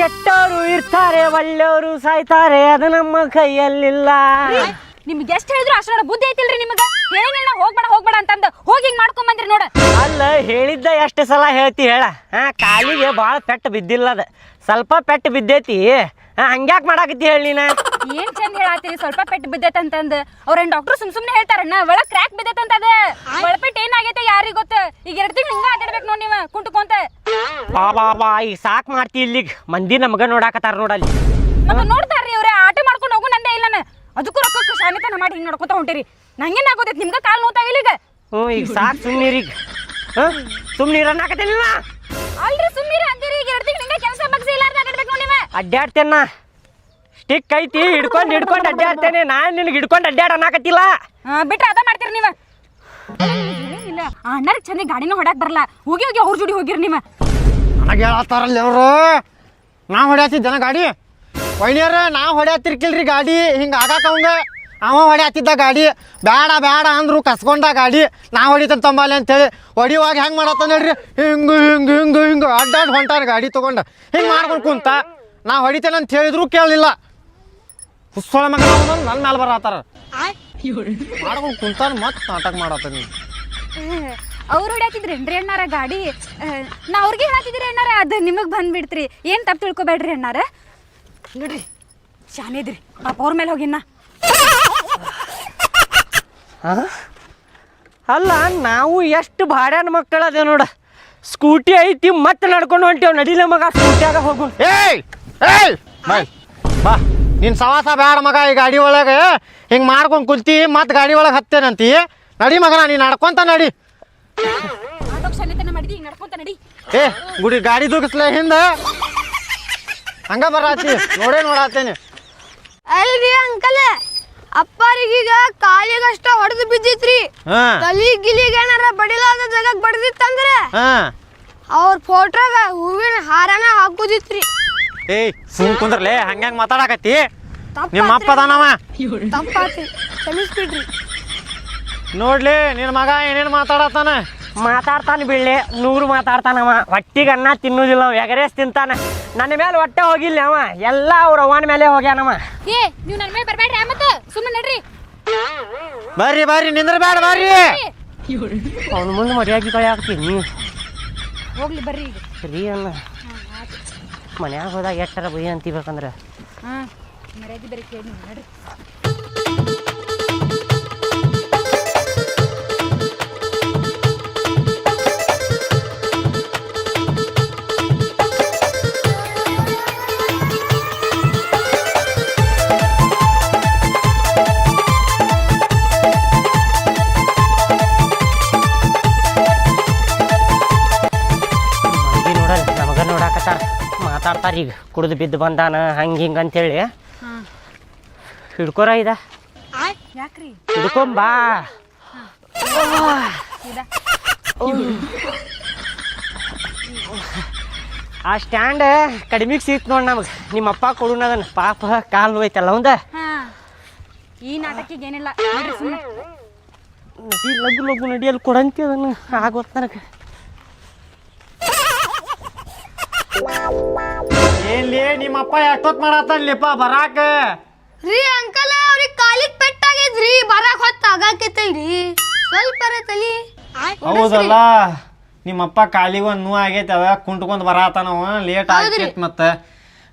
ಕೆಟ್ಟವರು ಇರ್ತಾರೆ, ಒಳ್ಳೆಯವರು ಸಾಯ್ತಾರೆ, ಅದು ನಮ್ಮ ಕೈಯಲ್ಲಿಲ್ಲ. ನಿಮ್ಗೆ ಎಷ್ಟು ಹೇಳಿದ್ರು ಅಷ್ಟರ ಬುದ್ಧಿ ಐತಿಲ್ರಿ ನಿಮಗೆ? ಹೇಳಿಲ್ಲ ಹೋಗ್ಬೇಡ ಹೋಗ್ಬೇಡ ಅಂತಂದ ಹೋಗಿ ಹಿಂಗ್ ಮಾಡ್ಕೊಂಡ್ ಬಂದ್ರಿ ನೋಡ. ಅಲ್ಲ ಹೇಳಿದ್ದ ಎಷ್ಟು ಸಲ ಹೇಳ್ತಿ ಹೇಳ? ಕಾಲಿಗೆ ಭಾಳ ಪೆಟ್ಟು ಬಿದ್ದಿಲ್ಲ, ಅದ ಸ್ವಲ್ಪ ಪೆಟ್ಟು ಬಿದ್ದೈತಿ. ಹಂಗ್ಯಾಕ್ ಮಾಡಾಕತ್ತಿ ಹೇಳಿ ನೀನ? ಏನ್ ಚಂದ ಹೇಳಾತೀರಿ ಸ್ವಲ್ಪ ಪೆಟ್ಟು ಬಿದ್ದೈತಂತಂದ. ಅವ್ರೇನ್ ಡಾಕ್ಟರ್ ಸುಮ್ನೆ ಹೇಳ್ತಾರಣ್ಣ ಒಳಗ್ ಕ್ರ್ಯಾಕ್ ಬಿದ್ದೈತಂತದ. ಒಳಪೆಟ್ಟು ಏನಾಗೈತೆ ಯಾರಿಗ ಗೊತ್ತ? ಈಗ 2 ತಿಂಗಳು ಹಿಂಗ ಆಟಾಡ್ಬೇಕು ನೋಡಿ ನೀವ ಕುಂಟುಕೊಂತ. ಬಾ ಈಗ ಸಾಕ್ ಮಾಡ್ತಿ. ಇಲ್ಲಿಗ್ ಮಂದಿ ನಮಗ ನೋಡಾಕತ್ತಾರ ನೋಡಲ್ಲಿ. ಮತ್ತೆ ನೋಡ್ತಾರ್ರಿ ಅವ್ರೆ ಆಟ ಮಾಡ್ಕೊಂಡು ಹೋಗು ನಂದೇ ಇಲ್ಲ. ಅದಕ್ಕೂ ರೊಕ್ಕಕ್ಕೆ ಶಾಮಿತನ ಮಾಡಿ ಹಿಂಗ್ ನೋಡ್ಕೊಂತ ಹೊಂಟಿರಿ. ನಂಗೇನ್ ಆಗೋದೈತಿ? ನಿಮ್ಗ ಕಾಲ್ ನೋತಾವಿಲ್ಲ ಈಗ? ಈಗ ಸಾಕ್ ಸುಮ್ನೀರೀಗ. ಸುಮ್ನೀರ ಅನ್ನಕತ್ತೇನಿಲ್ಲ. ಅಲ್ರಿ ಸುಮ್ನಿರ ಅಂತೀರಿ. ಈಗ 2 ತಿಂಗಳು ಹಿಂಗ ಕೆಲಸ ಬಗ್ಸಿ ಇಲ್ಲ ಆಟಾಡ್ಬೇಕು ನೋಡಿ ನೀವ. ಅಡ್ಡಾಡ್ತೇನ ಸ್ಟಿಕ್ ಐತಿ ಹಿಡ್ಕೊಂಡು ಅಡ್ಡಾಡ್ತೇನೆ. ನಾನ್ ನಿನಗೆ ಹಿಡ್ಕೊಂಡು ಅಡ್ಡಾಡ ಅನ್ನಕತ್ತಿಲ್ಲ. ಬಿಟ್ರೆ ಅದ ಮಾಡ್ತೀರಿ ನೀವ. ಇಲ್ಲ ಅಣ್ಣರಿಗೆ ಚಂದ ಗಾಡಿನ ಹೊಡ್ಯಾಕ್ ಬರಲ್ಲ. ಹೋಗಿ ಹೋಗಿ ಅವ್ರ ಜೋಡಿ ಹೋಗಿರಿ ನೀವ. ನನಗೆ ಹೇಳತ್ತಾರಲ್ಲ ಅವರು, ನಾ ಹೊಡ್ಯಾತಿದ್ದನ ಗಾಡಿ. ವೈನಿಯರ ನಾ ಹೊಡ್ಯಾತಿರ್ಕಿಲ್ರಿ ಗಾಡಿ. ಹಿಂಗೆ ಆಗಾಕವಂಗ ಅವ ಹೊಡ್ಯಾತಿದ್ದ ಗಾಡಿ. ಬೇಡ ಬೇಡ ಅಂದ್ರು ಕಸ್ಕೊಂಡ ಗಾಡಿ. ನಾ ಹೊಡಿತಂತ ತಂಬಾಲೆ ಅಂತೇಳಿ ಹೊಡಿಯುವಾಗ ಹೆಂಗೆ ಮಾಡತ್ತ ನೋಡ್ರಿ, ಹಿಂಗೆ ಹಿಂಗೆ ಹಿಂಗೆ ಹಿಂಗೆ ಅಡ್ಡಾಡ್ ಹೊಂಟಾರ ಗಾಡಿ ತೊಗೊಂಡು. ಹಿಂಗೆ ಮಾಡ್ಕೊಂಡು ಕುಂತ ನಾ ಹೊಡಿತೇನೆ ಅಂತ ಹೇಳಿದ್ರು ಕೇಳಲಿಲ್ಲ. ಹುಸ್ಸೊಳ ಮಗ ನನ್ನ ಮೇಲೆ ಬರತ್ತಾರ ಮಾಡ್ಕೊಂಡು ಕುಂತಾರ ಮತ್ತೆ ನಾಟಕ ಮಾಡತ್ತ. ನೀವು ಅವ್ರು ಹೊಡ್ಯಾತಿದ್ರೇನ್ರಿ ಅಣ್ಣಾರ ಗಾಡಿ? ನಾ ಅವ್ರಿಗೆ ಹೇಳತ್ತಿದ್ರಿ ಅಣ್ಣಾರ, ಅದು ನಿಮಗೆ ಬಂದ್ಬಿಡ್ತ್ರಿ. ಏನು ತಪ್ಪು ತಿಳ್ಕೊಬೇಡ್ರಿ ಅಣ್ಣಾರ. ನೋಡ್ರಿ ಶಾನೇದ್ರಿ ಪಾಪ ಅವ್ರ ಮೇಲೆ ಹೋಗಿನ್ನ. ಅಲ್ಲ ನಾವು ಎಷ್ಟು ಭಾಡ್ಯಾನ ಮಕ್ಕಳದೇ ನೋಡ. ಸ್ಕೂಟಿ ಐತಿ ಮತ್ತೆ ನಡ್ಕೊಂಡು ಹೊಂಟೇವ್. ನಡಿಲ ಮಗ ಸ್ಕೂಟಿಯಾಗ ಹೋಗು. ಏಯ್ ಏಯ್ ಬಾಯ್ ಬಾ. ನಿನ್ನ ಸವಾಸ ಬೇಡ ಮಗ. ಈ ಗಾಡಿ ಒಳಗೆ ಹಿಂಗೆ ಮಾಡ್ಕೊಂಡು ಕುಂತಿ ಮತ್ತೆ ಗಾಡಿ ಒಳಗೆ ಹತ್ತೇನಂತಿ. ನಡಿ ಮಗನ ನೀನು ನಡ್ಕೊಂತ ನಡಿ. ಶಾನೇತನ ಮಾಡಿದಿ, ಈಗ ನಡ್ಕೊಂತ ನಡಿ. ಏ ಗುಡಿ ಗಾಡಿ ದುಗಿಸ್ಲ ಹಿಂದೆ ಹಂಗ ಬರತ್ತಿ ನೋಡಾತೇನೆ. ಅಲ್ರಿ ಅಂಕಲ್, ಅಪ್ಪರಿಗೀಗ ಕಾಲಿಗಷ್ಟ ಹೊಡೆದು ಬಿದ್ದಿತ್ರಿ. ತಲಿ ಗಿಲಿಗೆ ಏನಾರ ಬಡಿಲಾದ ಜಾಗಕ್ಕೆ ಬಡ್ದಿತ್ತಂದ್ರೆ ಅವ್ರ ಫೋಟೋಗ ಹೂವಿನ ಹಾರನ ಹಾಕುದಿತ್ರಿ. ಏಯ್ ಸುಮ್ ಕುಂದ್ರಲೇ, ಹಂಗ್ಯಾಂಗ ಮಾತಾಡಕತ್ತಿ? ನಿಮ್ಮ ಅಪ್ಪ ಅದಾನವ. ತಪ್ಪಾತ್ರಿ, ಕ್ಷಮಿಸ್ಬಿಡ್ರಿ. ನೋಡ್ಲಿ ನಿನ್ನ ಮಗ ಏನೇನು ಮಾತಾಡತಾನ. ಮಾತಾಡ್ತಾನೆ ಬಿಡ್ಲಿ, 100 ಮಾತಾಡ್ತಾನವ. ಹೊಟ್ಟಿಗೆ ಅನ್ನ ತಿನ್ನುದಿಲ್ಲ, ಎಗರೇಸ್ ತಿಂತಾನ. ನನ್ನ ಮೇಲೆ ಹೊಟ್ಟೆ ಹೋಗಿಲ್ಲ ಅವ, ಎಲ್ಲ ಅವ್ರ ಅವ್ವನ ಮೇಲೆ ಹೋಗ್ಯಾನವ. ಏ ನೀವು ನನ್ನ ಮೇಲೆ ಬರಬೇಡ್ರಿ. ಮತ್ತೆ ಸುಮ್ಮನೆ ನಡ್ರಿ. ಬರ್ರಿ ಬರ್ರಿ ನಿಂದ್ರ ಬೇಡ ಬರ್ರಿ. ಅವನ ಮುಂದೆ ಮರ್ಯಾದೆ ಕಳಿಯಾಕ್ತೀನಿ ನೀವು. ಹೋಗ್ಲಿ ಬರ್ರಿ ಈಗ. ಸರಿ ಅನ್ನ ಮನ್ಯಾಗ ಹೋದಾಗ ಎಷ್ಟರ ಬೈ ಅಂತೀಬೇಕಂದ್ರೆ ಮರ್ಯಾದೆ ಬೇರೆ ಕೇಳಿ ನಡ್ರಿ. ಮಾತಾಡ್ತಾರ ಈಗ ಕುಡಿದು ಬಿದ್ದು ಬಂದಾನ ಹಂಗೆ ಹಿಂಗೆ ಅಂತೇಳಿ. ಹಿಡ್ಕೊರ ಇದ ಯಾಕ್ರಿ? ಹಿಡ್ಕೊಂಬಾ. ಆ ಸ್ಟ್ಯಾಂಡ್ ಕಡಿಮೆಗೆ ಸಿಕ್ತು ನೋಡಿ ನಮಗೆ. ನಿಮ್ಮಪ್ಪ ಕೊಡುನ ಅದನ್ನ. ಪಾಪ ಕಾಲು ನೋಯ್ತಲ್ಲ ಅವಂದ. ಈ ನಾಟಕಿಗೆ ಏನಿಲ್ಲ ನೋಡ್ರಿ ಸುಮ್ಮನೆ ನಡಿ ಲಗು ಲಗು ನಡಿಯಲ್ಲಿ ಕೊಡಂತಿ ಅದನ್ನು ಆಗೋತ್ ನನಗೆ. ಏನ್ಲಿ ನಿಮ್ಮಪ್ಪ ಎಷ್ಟೊತ್ತು ಮಾಡತ್ತನ್ಲಿಪ್ಪ ಬರಾಕ? ರೀ ಅಂಕಲ್, ಅವ್ರಿಗೆ ಕಾಲಿಗೆ ಪೆಟ್ಟಾಗಿದ್ರಿ, ಬರಾಕ್ ಹೊತ್ತ ಆಗಾಕೈತೈರಿ. ಸ್ವಲ್ಪ ತಲಿ. ಹೌದಲ್ಲ, ನಿಮ್ಮಪ್ಪ ಕಾಲಿಗೆ ಒಂದು ನೋವು ಆಗೈತಿ. ಅವ ಕುಂಟ್ಕೊಂಡ್ ಬರಾತನವ, ಲೇಟ್ ಆಗೈತಿ. ಮತ್ತೆ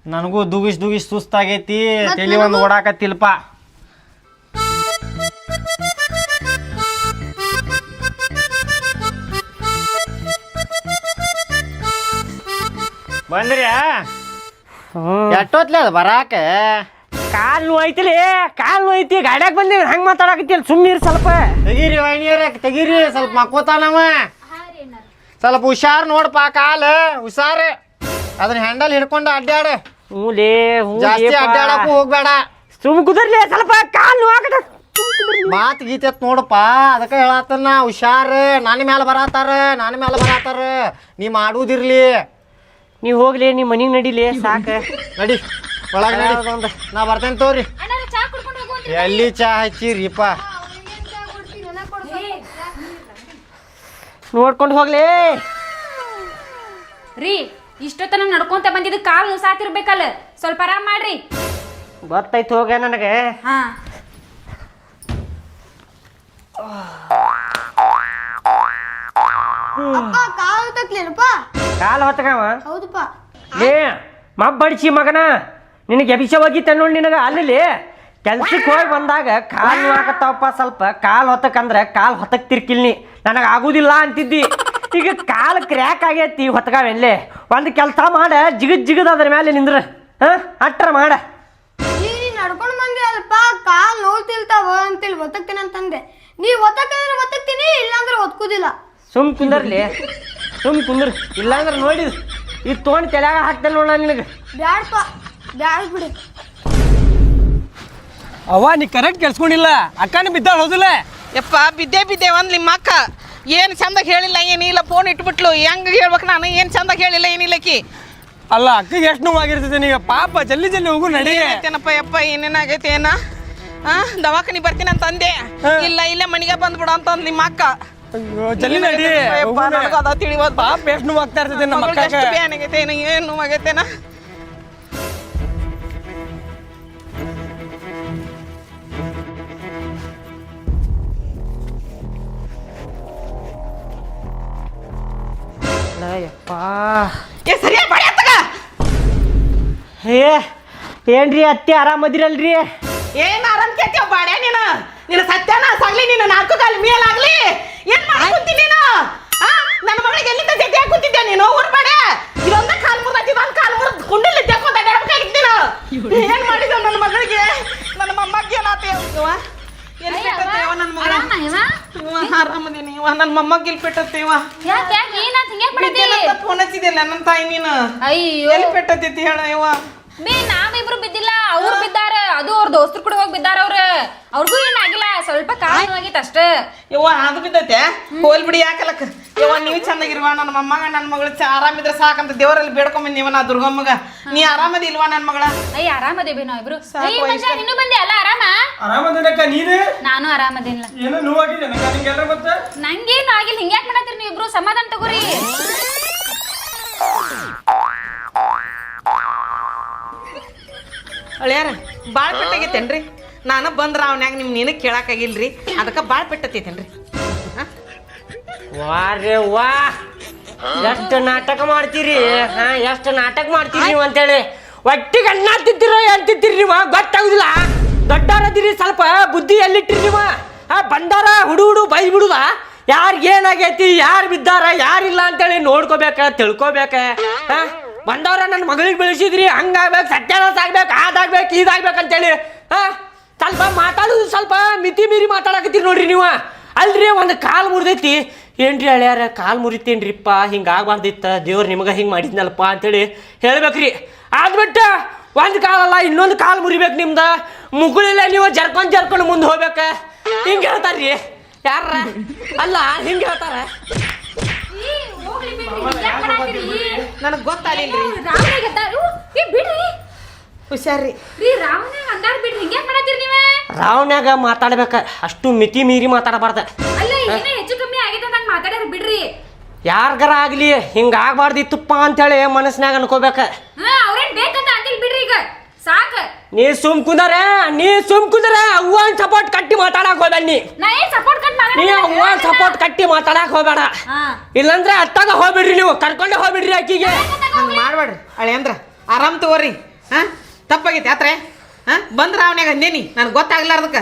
ನನಗೂ ದುಗಿಸ್ ಸುಸ್ತಾಗೈತಿ. ತಲಿ ಒಂದು ಓಡಾಕತ್ತಿಲ್ಪ. ಬಂದ್ರಿ ಎಷ್ಟೊತ್ಲೆ ಅದು ಬರಾಕ? ಕಾಲು ನೋಯ್ತಿಲಿ, ಕಾಲು ನೋಯ್ತಿ. ಗಾಡ್ಯಾಗ ಬಂದಿವಿ ಹಂಗೆ ಮಾತಾಡಕತ್ತಿಲ್ಲ. ಸುಮ್ಮನೆ ಸ್ವಲ್ಪ ತೆಗೀರಿ ವೈನಿಯರ, ತೆಗೀರಿ. ಸ್ವಲ್ಪ ಮಕ್ಕೋತಾನವ. ಸ್ವಲ್ಪ ಹುಷಾರ್ ನೋಡಪ್ಪ, ಕಾಲು ಹುಷಾರ್. ಅದನ್ನ ಹ್ಯಾಂಡಲ್ ಹಿಡ್ಕೊಂಡು ಅಡ್ಡಾಡ. ಹೂಲೇ ಜಾಸ್ತಿ ಅಡ್ಡಾಡಕ್ಕೂ ಹೋಗ್ಬೇಡ. ಸುಮ್ ಕುದರ್ಲಿ ಸ್ವಲ್ಪ. ಕಾಲು ನೋವಾಕತ್ತ. ಮಾತು ಗೀತೆ ನೋಡಪ್ಪ, ಅದಕ್ಕೆ ಹೇಳತ್ತನ ಹುಷಾರ್. ನನ್ನ ಮೇಲೆ ಬರಾತಾರ. ನೀ ಮಾಡುವುದಿರ್ಲಿ. ನೀವು ಹೋಗ್ಲಿ, ನಿಮ್ಮ ಮನೆಗೆ ನಡಿಲಿ ಸಾಕು. ನಡಿ ಒಳಗೆ ನಡಿ. ನಾ ಬರ್ತೇನೆ ತೋರಿ. ಚಾ ಕುಡ್ಕೊಂಡು ಹೋಗು. ಎಲ್ಲಿ ಚಾ ಹಚ್ಚಿರಿಪ್ಪ? ನೋಡ್ಕೊಂಡು ಹೋಗ್ಲಿ ರೀ. ಇಷ್ಟೊತ್ತನ ನಡ್ಕೊಂತ ಬಂದಿದ್ದು ಕಾಲು ಸಾತಿರ್ಬೇಕಲ್ಲ, ಸ್ವಲ್ಪ ಆರಾಮ್ ಮಾಡ್ರಿ. ಗೊತ್ತಾಯ್ತು ಹೋಗ ನನಗೆ. ಹಾ ಅಪ್ಪ ಕಾಲು ತಕ್ಲೇನಪ್ಪ? ಕಾಲು ಹೊತ್ತಗವ ಹೌದಪ್ಪ. ಏ ಮಬ್ಬಡಿಸಿ ಮಗನ, ನಿನಗೆ ಎಬಿಸ ಹೋಗಿತ್ತ ನೋಡಿ ನಿನಗೆ. ಅಲ್ಲಿ ಕೆಲ್ಸಕ್ಕೆ ಹೋಗಿ ಬಂದಾಗ ಕಾಲು ಹಾಕತ್ತವಪ್ಪ, ಸ್ವಲ್ಪ ಕಾಲು ಹೊತ್ತಕಂದ್ರೆ ಕಾಲು ಹೊತ್ತಕ್ಕೆ ತಿರ್ಕಿಲ್ನಿ, ನನಗೆ ಆಗುದಿಲ್ಲ ಅಂತಿದ್ದಿ. ಈಗ ಕಾಲು ಕ್ರ್ಯಾಕ್ ಆಗೈತಿ ಹೊತ್ಕಾವೆಲ್ಲೇ. ಒಂದು ಕೆಲಸ ಮಾಡ, ಜಿಗದ್ ಅದ್ರ ಮೇಲೆ ನಿಂದ್ರ. ಅಟ್ರ ಮಾಡ. ಈಗ ನೀ ನಡ್ಕೊಂಡು ಬಂದಿ ಅಲ್ಪ, ಕಾಲು ನೋಡ್ತಿಲ್ತಾವ ಅಂತೇಳಿ ಒತ್ತಕ್ತೀನಿ ಅಂತಂದೆ. ನೀ ಒತ್ತಕ್ಕಂದ್ರೆ ಒತ್ತಕ್ತೀನಿ, ಇಲ್ಲಾಂದ್ರೆ ಒತ್ಕುದಿಲ್ಲ. ಸುಮ್ ಕುಂದರ್ಲಿ, ಸುಮ್ ಕುಂದ್ರ. ಇಲ್ಲಾಂದ್ರೆ ನೋಡಿ ಇದು ತೊಗೊಂಡು ತಲೆಯಾಗ ಹಾಕ್ತೇನೆ ನೋಡ ನಿನಗೆ. ಬ್ಯಾಡಪ್ಪ, ಬ್ಯಾಡ ಬಿಡಿ. ಅವ್ವ ನೀ ಕರೆಕ್ಟ್ ಕೆಲ್ಸ್ಕೊಂಡಿಲ್ಲ, ಅಕ್ಕನ ಬಿದ್ದಾಳ ಹೌದಿಲ್ಲ? ಯಪ್ಪ ಬಿದ್ದೆ ಒಂದು ನಿಮ್ಮ ಅಕ್ಕ ಏನು ಚಂದಾಗ ಹೇಳಿಲ್ಲ, ಏನಿಲ್ಲ, ಫೋನ್ ಇಟ್ಬಿಟ್ಲು. ಹೆಂಗೆ ಹೇಳ್ಬೇಕು ನಾನು? ಏನು ಚಂದಾಗ ಹೇಳಿಲ್ಲ, ಏನಿಲ್ಲಕಿ. ಅಲ್ಲ ಅಕ್ಕಗೆ ಎಷ್ಟು ನೋವಾಗಿರ್ತೈತೆ ನೀಗ, ಪಾಪ ಜಲ್ದಿ ಹೋಗು ನಡಿ. ಏನಪ್ಪ ಯಪ್ಪ, ಏನೇನಾಗೈತೆ ಏನ? ದವಾಖಾನಿ ಬರ್ತೀನಿ ಅಂತ ಅಂದೆ. ಇಲ್ಲ ಇಲ್ಲೇ ಮನೆಗೆ ಬಂದ್ಬಿಡ ಅಂತ ಅಂದ್ ನಿಮ್ಮ ಅಕ್ಕ. ಅಯ್ಯೋ ಜಲ್ದಿ ನಡಿ. ಯಪ್ಪ ನನಗೆ ಅದ ತಿಳಿವತ್. ಪಾಪ ಎಷ್ಟು ನೋವಾಗ್ತಾ ಇರ್ತೈತೆ ನಮ್ಮ ಅಕ್ಕ. ಎಷ್ಟು ಬ್ಯಾನ್ ಆಗೈತೆ ಏನು, ಏನು ನೋವಾಗೈತೇನ? ಯಪ್ಪ ಏ ಸರಿಯಾಗಿ ಬಡಿ ಅತ್ತಗ. ಏನ್ರಿ ಅತ್ತಿ ಆರಾಮದಿರಲ್ರಿ? ಏನ್ ಆರಾಮ್ ಕೇಳ್ತೀವ ಬಾಡ್ಯ ನೀನು? ನಿನ್ನ ಸತ್ಯನ ಸಾಗ್ಲಿ, ನಿನ್ನ ನಾಲ್ಕು ಕಾಲು ಮೇಲಾಗ್ಲಿ. ಏನ್ ಮಾಡ್ಕೊಂತಿ ನೀನು? ನನ್ನ ಮಗಳಿಗೆ ಎಲ್ಲಿಂದ ಜೊತೆ ಕೂತಿದ್ದೆ ನೀನು? ಊರ್ ಬಾಡ್ಯ ಇದೊಂದ ಕಾಲ್ ಮುರ್ದೈತಿ, ಇದೊಂದು ಕಾಲ್ ಮುರ್ದು ಕುಂಡಿಲ್ಲಿ ತೆಕ್ಕೊಂತ ಅಡ್ಡಾಡ್ಬೇಕಾಗಿತ್ತು ನೀನು. ಏನ್ ಮಾಡಿದ ನನ್ನ ಮಗಳಿಗೆ? ನನ್ನ ಮೊಮ್ಮಗ್ಗೆ ಏನಾತೇವ? ಎಲ್ಲಿ ಬಿಟ್ಟತ್ತೇವ ನನ್ನ ಮಗಳ? ಆರಾಮದೀನಿ ಇವ. ನನ್ನ ಮೊಮ್ಮಗ್ಗೆ ಎಲ್ಲಿ ಬಿಟ್ಟತ್ತೇವ? ಫೋನ್ ಹಚ್ಚಿದಿಲ್ಲ ನನ್ನ ತಾಯಿ ನೀನು? ಅಯ್ಯೋ ಎಲ್ಲಿ ಬಿಟ್ಟತ್ತೈತಿ ಹೇಳ ಇವ? ನಾವಿಬ್ರು ಬಿದ್ದಿಲ್ಲ, ಅವ್ರು ಬಿದ್ದಾರ. ಅದು ಅವ್ರ ದೋಸ್ತರು ಕೂಡ ಹೋಗಿ ಬಿದ್ದಾರ. ಅವ್ರಿಗೂ ಏನಾಗಿಲ್ಲ, ಸ್ವಲ್ಪ ಕಾಲು ಆಗಿತ್ತು ಅಷ್ಟೇ. ಯವ್ವ ಅದು ಬಿದ್ದೈತೆ, ಹೋಲ್ ಬಿಡಿ ಯಾಕಲಕ್ಕ. ಯವ್ವ ನೀವು ಚಂದಾಗಿರುವ, ನನ್ನ ಮೊಮ್ಮಗ ನನ್ನ ಮಗಳು ಆರಾಮಿದ್ರೆ ಸಾಕಂತ ದೇವರಲ್ಲಿ ಬೇಡ್ಕೊಂಬಂದಿವ ನಾ ದುರ್ಗಮ್ಮಗ. ನೀ ಆರಾಮದಿ ಇಲ್ವಾ ನನ್ನ ಮಗಳ? ಅಯ್ಯ ಆರಾಮದೇವಿ ನಾವಿಬ್ರು. ನೀನು ಬಂದೆ ಅಲ್ಲ ಆರಾಮ? ಆರಾಮದೇನಕ್ಕ ನೀನು? ನಾನು ಆರಾಮದಿಲ್ಲ. ಏನೋ ನೋವಾಗಿದೆ ನಿಂಗೆಲ್ಲ ಮತ್ತೆ? ನಂಗೇನು ಆಗಿಲ್ಲ, ಹಿಂಗ್ಯಾಕ್ ಮಾಡತ್ತೀರಿ ನೀವಿಬ್ರು? ಸಮಾಧಾನ ತಗೋರಿ. ಅಳ್ಯಾರ ಭಾಳ ಪೆಟ್ಟಾಗೈತೇನ್ರಿ? ನಾನು ಬಂದ್ರ ಅವನ್ಯಾಗ ನೀನು ಕೇಳಾಕಾಗಿಲ್ರಿ, ಅದಕ್ಕೆ ಭಾಳ ಪೆಟ್ಟತೈತೇನ್ರಿ? ವಾರೇ ವಾ, ಎಷ್ಟು ನಾಟಕ ಮಾಡ್ತೀರಿ. ಎಷ್ಟು ನಾಟಕ ಮಾಡ್ತೀರಿ ನೀವು ಅಂತೇಳಿ. ಒಟ್ಟಿಗೆ ಅನ್ನ ತಿಂತೀರೋ ಏನ್ ತಿಂತೀರಿ ನೀವು? ಗೊತ್ತಾಗುದಿಲ್ಲ. ದೊಡ್ಡವರದಿರಿ, ಸ್ವಲ್ಪ ಬುದ್ಧಿ ಎಲ್ಲಿಟ್ಟಿರಿ ನೀವು? ಬಂದಾರ ಹುಡು ಬೈದ್ ಬಿಡುದ? ಯಾರಿಗೇನಾಗೈತಿ, ಯಾರು ಬಿದ್ದಾರ ಯಾರಿಲ್ಲ ಅಂತೇಳಿ ನೋಡ್ಕೋಬೇಕ, ತಿಳ್ಕೊಬೇಕ. ಬಂದವ್ರ ನನ್ನ ಮಗಳಿಗೆ ಬೆಳೆಸಿದ್ರಿ, ಹಂಗಾಗ್ಬೇಕು, ಸತ್ಯಾನಾಶ ಆಗ್ಬೇಕು, ಅದಾಗ್ಬೇಕು, ಇದಾಗ್ಬೇಕು ಅಂತೇಳಿ. ಸ್ವಲ್ಪ ಮಾತಾಡೋದು ಸ್ವಲ್ಪ ಮಿತಿ ಮೀರಿ ಮಾತಾಡಕತ್ತೀರಿ ನೋಡ್ರಿ ನೀವು. ಅಲ್ರಿ ಒಂದು ಕಾಲು ಮುರಿದೈತಿ ಏನ್ರಿ ಹಳ್ಯಾರ, ಕಾಲು ಮುರಿತೇನ್ರಿಪ್ಪ, ಹಿಂಗೆ ಆಗ್ಬಾರ್ದಿತ್ತ, ದೇವ್ರು ನಿಮಗೆ ಹಿಂಗೆ ಮಾಡಿದ್ನಲ್ಪ ಅಂತೇಳಿ ಹೇಳ್ಬೇಕ್ರಿ. ಆದ್ಬಿಟ್ಟು ಒಂದು ಕಾಲಲ್ಲ ಇನ್ನೊಂದು ಕಾಲು ಮುರಿಬೇಕು ನಿಮ್ದು. ಮುಗುಳಿಲ್ಲ ನೀವು ಜರ್ಕೊಂಡು ಮುಂದೆ ಹೋಗ್ಬೇಕ. ಹಿಂಗೆ ಹೇಳ್ತಾರ್ರಿ ಯಾರ? ಅಲ್ಲ ಹಿಂಗೆ ಹೇಳ್ತಾರ. ನನಗೆ ಗೊತ್ತಾಗಲಿಲ್ರಿ. ಹುಷಾರ್ರಿ. ರಾವ್ನ್ಯಾಗ ಮಾತಾಡ್ಬೇಕ, ಅಷ್ಟು ಮಿತಿ ಮೀರಿ ಮಾತಾಡಬಾರ್ದ. ಬಿಡ್ರಿ, ಯಾರ್ಗಾರ ಆಗ್ಲಿ ಹಿಂಗ ಆಗ್ಬಾರ್ದಿತ್ತಪ್ಪ ಅಂತೇಳಿ ಮನಸ್ನ್ಯಾಗ ಅನ್ಕೋಬೇಕ. ಬಿಡ್ರಿ ಈಗ ಸಾಕ. ನೀ ಸುಮ್ ಕುಂದರ ಅವ್ವನ್ ಸಪೋರ್ಟ್ ಕಟ್ಟಿ ಮಾತಾಡಕ್ ಹೋಗ್ಬೇಡ. ನೀ ಅವ್ವನ್ ಸಪೋರ್ಟ್ ಕಟ್ಟಿ ಮಾತಾಡಕ್ ಹೋಗ್ಬೇಡ, ಇಲ್ಲಂದ್ರೆ ಅತ್ತಾಗ ಹೋಗ್ಬಿಡ್ರಿ, ನೀವು ಕರ್ಕೊಂಡೆ ಹೋಗ್ಬಿಡ್ರಿ ಆಕಿಗೆ. ಹಂಗೆ ಮಾಡ್ಬೇಡ್ರಿ ಅಳೆ ಅಂದ್ರ. ಆರಾಮ್ ತಗೋರಿ. ತಪ್ಪಾಗೈತಿ ಆತ್ರೆ. ಬಂದ್ರ ಅವನ್ಯಾಗ ಅಂದೇನಿ, ನನಗೆ ಗೊತ್ತಾಗ್ಲಾರ್ದಕ್ಕ.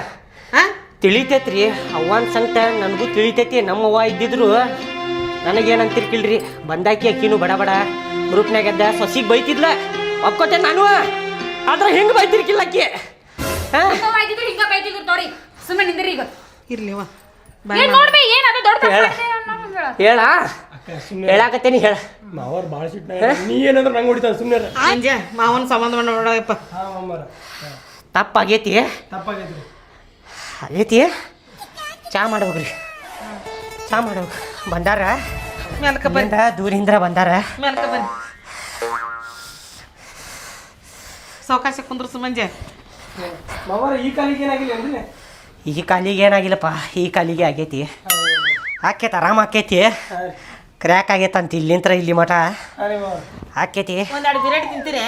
ತಿಳಿತೈತ್ರಿ ಅವ್ವನ್ ಸಂಕಟ ನನಗೂ ತಿಳಿತೈತಿ. ನಮ್ಮವ್ವ ಇದ್ದಿದ್ರು ನನಗೇನಂತಿರ್ಕಿಲ್ರಿ. ಬಂದಾಕಿ ಅಕ್ಕಿನೂ ಬಡ ಗ್ರೂಪ್ನಾಗ ಎದ್ದ ಸೊಸಿಗೆ ಬೈತಿದ್ಲ, ಒಪ್ಕೋತೆ ನಾನು. ಆದ್ರೆ ಹಿಂಗೆ ಬೈತಿರ್ಕಿಲ್ಲ ಅಕ್ಕಿ. ಸುಮ್ಮನೆ ನಿಂದ್ರಿ ಈಗ. ಇರ್ಲಿವ ಹೇಳ ಹೇಳಾಕತ್ತೇನಿ, ಹೇಳ. ಮಾವರ್ ಭಾಳ ಸಿಟ್ಟ. ನೀ ಏನಂದ್ರೆ ನಂಗೆ ಹೊಡಿತಾರ ಸುಮ್ಮನೆ. ಅಂಜೆ ಮಾವನ ಸಂಬಂಧ ನೋಡಪ್ಪ. ತಪ್ಪಾಗೈತಿ ಆಗೈತಿ. ಚಾ ಮಾಡೋಗ್ರಿ, ಚಾ ಮಾಡೋಗ್ರಿ. ಬಂದಾರ ಮೆಲ್ಕ ಬನ್ನಿ, ದೂರಿಂದ ಬಂದಾರ. ಮೆಲ್ಕ ಬನ್ನಿ. ಸಾವಕಾಶ ಕುಂದ್ರ ಸುಮಂಜೆ. ಮಾವರ ಈ ಕಾಲಿಗೆ ಏನಾಗಿಲ್ಲ ಅಂದ್ರೆ? ಈ ಕಾಲಿಗೆ ಏನಾಗಿಲ್ಲಪ್ಪ, ಈ ಕಾಲಿಗೆ ಆಗೈತಿ. ಆಕೈತಿ, ಆರಾಮ ಆಕೈತಿ. ಕ್ರ್ಯಾಕ್ ಆಗೈತಂತ ಇಲ್ಲಿಂತ್ರ ಇಲ್ಲಿ ಮಠ ಅರೆ ಮಾವ ಆಕೈತಿ. ಒಂದೆರಡು ಬಿರಿಯಾನಿ ತಿಂತೀರಿ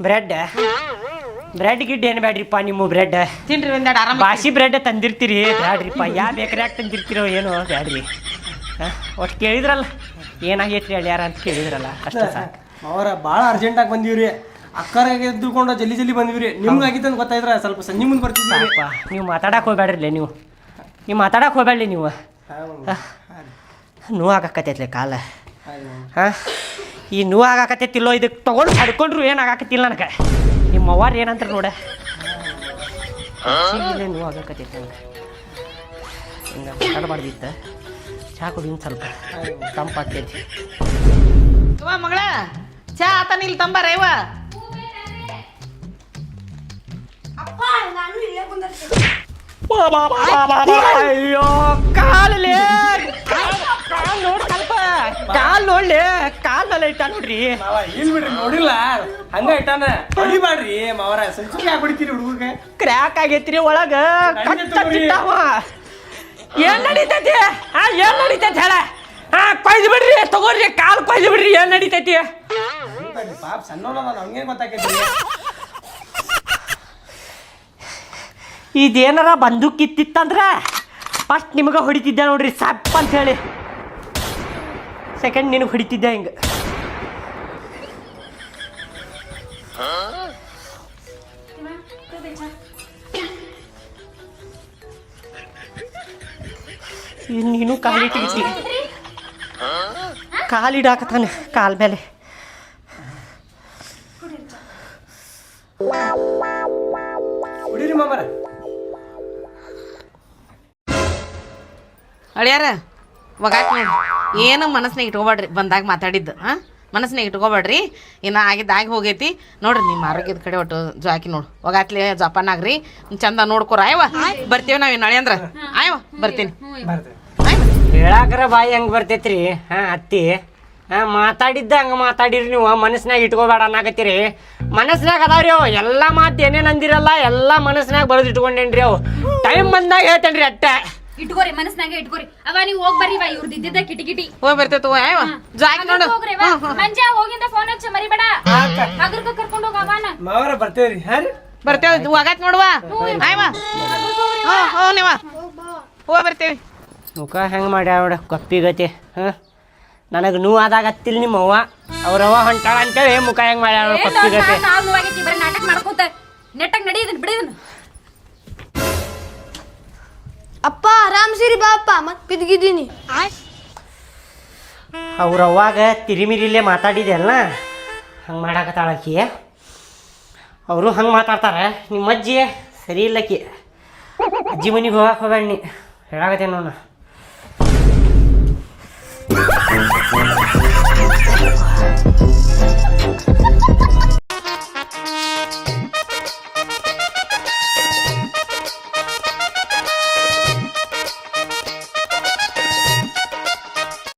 ಬ್ರೆಡ್ ಗಿಡ್ ಏನು ಬ್ಯಾಡ್ರಿಪ್ಪ ನಿಮ್ಮ ಬ್ರೆಡ್ ತಿನ್ರಿ ಒಂದೆರಡು ಆರಾಮ ಬಾಸಿ ಬ್ರೆಡ್ ತಂದಿರ್ತೀರಿ ಬ್ಯಾಡ್ರಿಪ್ಪ ಬೇಕ್ರ್ಯಾಗ ತಂದಿರ್ತೀರೋ ಏನೋ ಬ್ಯಾಡ್ರಿ ಒಟ್ಟು ಕೇಳಿದ್ರಲ್ಲ ಏನಾಗೈತ್ರಿ ಅಳ್ಯಾರ ಅಂತ ಕೇಳಿದ್ರಲ್ಲ ಅಷ್ಟೇ ಸಾಕು. ಅವರ ಭಾಳ ಅರ್ಜೆಂಟಾಗಿ ಬಂದೀವ್ರಿ ಅಕ್ಕರಾಗೆ ಎದ್ದುಕೊಂಡು ಜಲ್ದಿ ಬಂದಿವ್ರಿ ನಿಮ್ಗೆ ಆಗಿತ್ತು ಅಂತ ಗೊತ್ತಾಯ್ದ್ರ ಸ್ವಲ್ಪ ಸಂಜೆ ಮುಂದೆ ಬರ್ತಿದ್ವಿ ಸಾಕಪ್ಪ ನೀವು ಮಾತಾಡಕ್ಕೆ ಹೋಗ್ಬೇಡ್ರಿ ನೀವು ಮಾತಾಡಕ್ಕೆ ಹೋಗ್ಬೇಡ್ರಿ ನೀವು ನೋವು ಆಗಾಕತ್ತೈತ್ಲೆ ಕಾಲ ಹಾಂ ಈ ನೋವು ಆಗಾಕತ್ತೈತಿಲ್ಲೋ ಇದಕ್ಕೆ ತೊಗೊಂಡು ಹಡ್ಕೊಂಡ್ರು ಏನು ಆಗಾಕತ್ತಿಲ್ಲ ನನಗೆ ನಿಮ್ಮ ಅವ್ವಾರು ಏನಂತ ನೋಡ ನೋವು ಆಗಾಕತ್ತೈತಿ ನಂಗೆ ಹಿಂಗೆ ಮಾತಾಡಬಾರ್ದಿತ್ತ ಚಹಾ ಕುಡಿನ ಸ್ವಲ್ಪ ತಂಪಾಗ್ತೈತಿ. ಇವ ಮಗಳ ಚಾ ಆತನ ಇಲ್ಲಿ ತಂಬಾರ ಇವ ಅಪ್ಪ ನಾನು ಇಲ್ಲೇ ಕುಂದಿರ್ತೀನಿ. ಅಯ್ಯೋ ಕಾಲಲ್ಲಿ ಕಾಲ್ ನೋಡಿ ಸ್ವಲ್ಪ ಕಾಲ್ ನೋಡ್ಲಿ ಕಾಲ್ ಮೇಲೆ ಇಟ್ಟ ನೋಡ್ರಿ. ಮಾವ ಇಲ್ಲಿ ಬಿಡ್ರಿ ನೋಡಿಲ್ಲ ಹಂಗ ಇಟ್ಟಾನ ಹೊಡಿಬ್ಯಾಡ್ರಿ ಮಾವರ ಸಂಚಿಕೆ ಆಗ್ಬಿಡ್ತೀರಿ ಹುಡುಗಗೆ ಕ್ರ್ಯಾಕ್ ಆಗೈತ್ರಿ ಒಳಗ ಕಟ್ಟಿಟ್ಟಾವ. ಏನ್ ನಡೀತೈತಿ ಏನ್ ನಡೀತೈತಿ ಹೇಳ ಕೊಯ್ದು ಬಿಡ್ರಿ ತಗೋರಿ ಕಾಲ್ ಕೊಯ್ದು ಬಿಡ್ರಿ ಏನ್ ನಡೀತೈತಿ. ಪಾಪ ಸಣ್ಣವಲ್ಲ ನಮ್ಗೇನ್ ಗೊತ್ತಾಕೈತಿ ಇದೇನಾರ ಬಂದೂಕ್ ಕಿತ್ತಿತ್ತಂದ್ರ ಫಸ್ಟ್ ನಿಮಗೆ ಹೊಡಿತಿದ್ದೆ ನೋಡ್ರಿ ಸಪ್ ಅಂತ ಹೇಳಿ ಸೆಕೆಂಡ್ ನಿನಗೆ ಹೊಡಿತಿದ್ದೆ ಹಿಂಗೆ. ನೀನು ಕಾಲಿಟ್ಟಿದ್ದಿ ಕಾಲಿಡಾಕತ್ತಾನೆ ಕಾಲ್ ಮೇಲೆ. ಹೊಡೀರಿ ಮಾಮರ ಅಳಿಯಾರ ಒಗಾತ್ ನೋಡಿ ಏನು ಮನಸ್ನಾಗ ಇಟ್ಕೋಬೇಡ್ರಿ ಬಂದಾಗ ಮಾತಾಡಿದ್ದು ಹಾಂ ಮನಸ್ನಾಗ ಇಟ್ಕೋಬೇಡ್ರಿ ಇನ್ನು ಆಗಿ ಹೋಗೈತಿ ನೋಡ್ರಿ ನಿಮ್ಮ ಆರೋಗ್ಯದ ಕಡೆ ಒಟ್ಟು ಜಾಕಿ ನೋಡು ಒಗಾತ್ಲೆ ಜಪಾನಾಗ್ರಿ ಚಂದ ನೋಡ್ಕೊರ ಆಯವ ಬರ್ತೀವಿ ನಾವು ನಾಳೆ ಅಂದ್ರ ಆಯವ ಬರ್ತೀನಿ ಹೇಳಾಕರ ಬಾಯಿ ಹೆಂಗೆ ಬರ್ತೈತ್ರಿ ಅತ್ತಿ ಮಾತಾಡಿದ್ದ ಹಂಗೆ ಮಾತಾಡಿರಿ ನೀವು ಮನಸ್ನಾಗ ಇಟ್ಕೋಬೇಡ ಅನ್ನಕತ್ತೀರಿ. ಮನಸ್ನಾಗ ಅದಾವ್ರಿ ಅವು ಎಲ್ಲ ಮಾತು ಏನೇನು ಅಂದಿರಲ್ಲ ಎಲ್ಲ ಮನಸ್ನಾಗ ಬರೆದು ಇಟ್ಕೊಂಡೇನ್ರಿ ಅವು ಟೈಮ್ ಬಂದಾಗ ಹೇಳ್ತೇನ್ರಿ ಅಟ್ಟೆ. ಇಟ್ಕೋರಿ ಮನಸ್ನಾಗೆ ಇಟ್ಕೋರಿ. ಅವ ನೀವು ಹೋಗಿ ಬರ್ರಿ ಇವ್ರದ್ದು ಇದ್ದಿದ್ದ ಕಿಟಿ ಹೋಗಿ ಬರ್ತೈತೆ ಆಯವ ಜಾಕಿ ನೋಡು ಮಂಜ ಹೋಗಿಂದ ಫೋನ್ ಹಚ್ಚ ಮರಿಬೇಡ ಹಗರ್ಕ ಕರ್ಕೊಂಡು ಹೋಗ ಅವನ ಮಾವರ ಬರ್ತೇವ್ರಿ ಹಾ ರೀ ಬರ್ತೇವೆ ಒಗಾತ್ ನೋಡುವ ಆಯವ ಹ್ಞೂ ನೀವ ಹೋಗಿ ಬರ್ತೇವಿ. ಮುಖ ಹೆಂಗೆ ಮಾಡ್ಯಾಳ ನೋಡ ಕಪ್ಪಿಗತಿ. ನನಗೆ ನೋವು ಆದಾಗ ಹತ್ತಿಲ್ಲ ನಿಮ್ಮ ಅವ್ವ ಅವ್ರವ್ವ ಹೊಂಟಾಳ ಅಂತೇಳಿ ಮುಖ ಹೆಂಗೆ ಮಾಡ್ಯಾಳ ನೋಡ ಕಪ್ಪಿಗತಿ. ನೋವಾಗೈತಿ ಬರೀ ನಾಟಕ ಮಾಡ್ಕೋತ ನೆಟ್ಟಗ್ ನಡೀದನ್ ಬಿಡಿದನ್. ಅಪ್ಪ ಆರಾಮ್ಸಿರಿ ಬಾಪ್ಪ ಮತ್ ಬಿದ್ಗಿದ್ದೀನಿ. ಅವ್ರವ್ವಾಗ ತಿರಿಮಿರಿಲ್ಲೇ ಮಾತಾಡಿದೆ ಅಲ್ಲ ಹಂಗೆ ಮಾಡಾಕತ್ತಾಳಕಿ. ಅವರು ಹಂಗೆ ಮಾತಾಡ್ತಾರೆ. ನಿಮ್ಮ ಅಜ್ಜಿ ಸರಿ ಇಲ್ಲಕಿ. ಅಜ್ಜಿ ಮನೆಗೆ ಹೋಗಕ್ಕೆ ಹೋಗ್ಬೇಡ ನೀ ಹೇಳಾಕತ್ತೇನು ನಾನು.